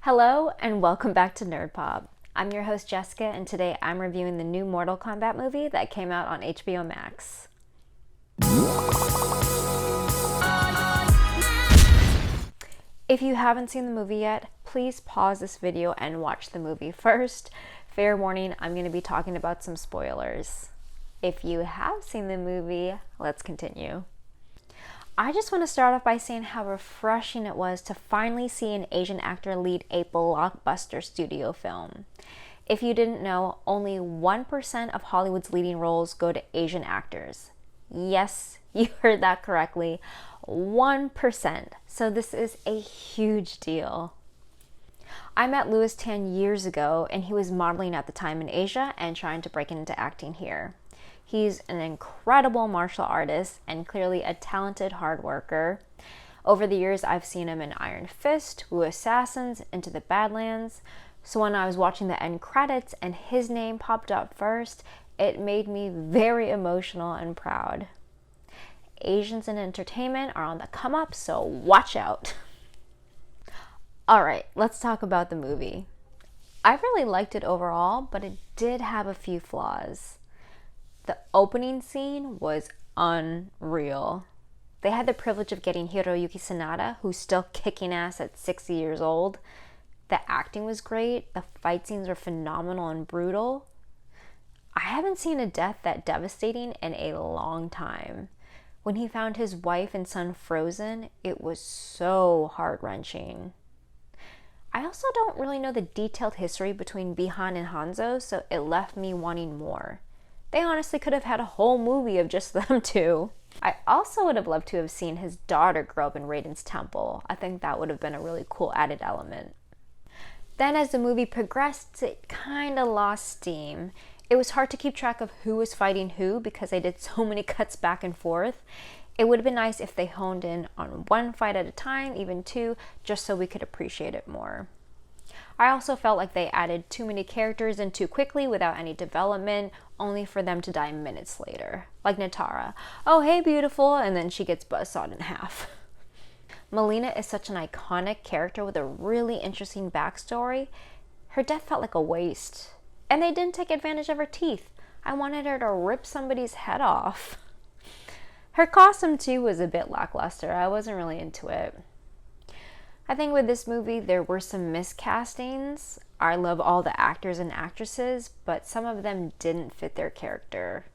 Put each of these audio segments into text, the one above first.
Hello and welcome back to NERDPOP. I'm your host Jessica, and today I'm reviewing the new Mortal Kombat movie that came out on HBOMax. If you haven't seen the movie yet, please pause this video and watch the movie first. Fair warning, I'm going to be talking about some spoilers. If you have seen the movie, let's continue. I just want to start off by saying how refreshing it was to finally see an Asian actor lead a blockbuster studio film. If you didn't know, only 1% of Hollywood's leading roles go to Asian actors. Yes, you heard that correctly. 1%. So this is a huge deal. I met Louis Tan years ago, and he was modeling at the time in Asia and trying to break into acting here. He's an incredible martial artist and clearly a talented hard worker. Over the years, I've seen him in Iron Fist, Wu Assassins, Into the Badlands. So when I was watching the end credits and his name popped up first, it made me very emotional and proud. Asians in entertainment are on the come up, so watch out. Alright, let's talk about the movie. I really liked it overall, but it did have a few flaws. The opening scene was unreal. They had the privilege of getting Hiroyuki Sanada, who's still kicking ass at 60 years old. The acting was great. The fight scenes were phenomenal and brutal. I haven't seen a death that devastating in a long time. When he found his wife and son frozen, it was so heart-wrenching. I also don't really know the detailed history between Bihan and Hanzo, so it left me wanting more. They honestly could have had a whole movie of just them two. I also would have loved to have seen his daughter grow up in Raiden's temple. I think that would have been a really cool added element. Then as the movie progressed, it kind of lost steam. It was hard to keep track of who was fighting who because they did so many cuts back and forth. It would have been nice if they honed in on one fight at a time, even two, just so we could appreciate it more. I also felt like they added too many characters in too quickly without any development, only for them to die minutes later. Like Natara. Oh, hey, beautiful, and then she gets buzzsawed in half. Melina is such an iconic character with a really interesting backstory. Her death felt like a waste. And they didn't take advantage of her teeth. I wanted her to rip somebody's head off. Her costume, too, was a bit lackluster. I wasn't really into it. I think with this movie, there were some miscastings. I love all the actors and actresses, but some of them didn't fit their character.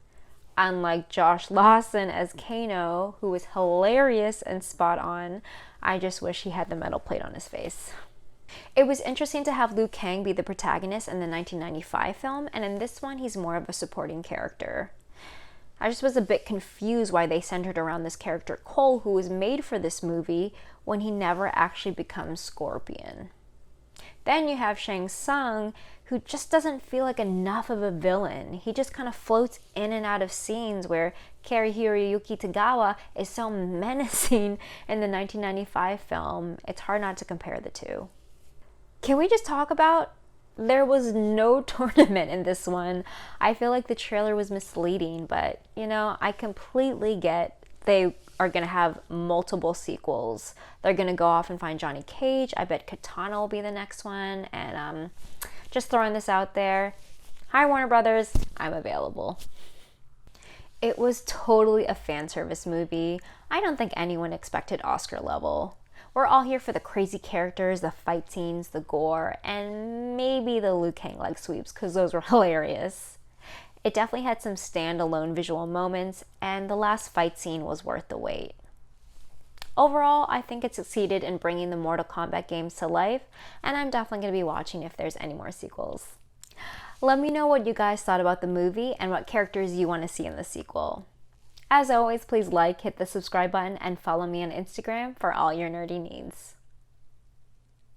Unlike Josh Lawson as Kano, who was hilarious and spot on, I just wish he had the metal plate on his face. It was interesting to have Liu Kang be the protagonist in the 1995 film, and in this one, he's more of a supporting character. I just was a bit confused why they centered around this character Cole, who was made for this movie, when he never actually becomes Scorpion. Then you have Shang Tsung, who just doesn't feel like enough of a villain. He just kind of floats in and out of scenes where Cary Hiroyuki Tagawa is so menacing in the 1995 film. It's hard not to compare the two. Can we just talk about there was no tournament in this one? I feel like the trailer was misleading, but I completely get they are going to have multiple sequels. They're going to go off and find Johnny Cage. I bet Katana will be the next one. And just throwing this out there. Hi, Warner Brothers. I'm available. It was totally a fan service movie. I don't think anyone expected Oscar level. We're all here for the crazy characters, the fight scenes, the gore, and maybe the Liu Kang leg sweeps, because those were hilarious. It definitely had some standalone visual moments, and the last fight scene was worth the wait. Overall, I think it succeeded in bringing the Mortal Kombat games to life, and I'm definitely going to be watching if there's any more sequels. Let me know what you guys thought about the movie and what characters you want to see in the sequel. As always, please hit the subscribe button, and follow me on Instagram for all your nerdy needs.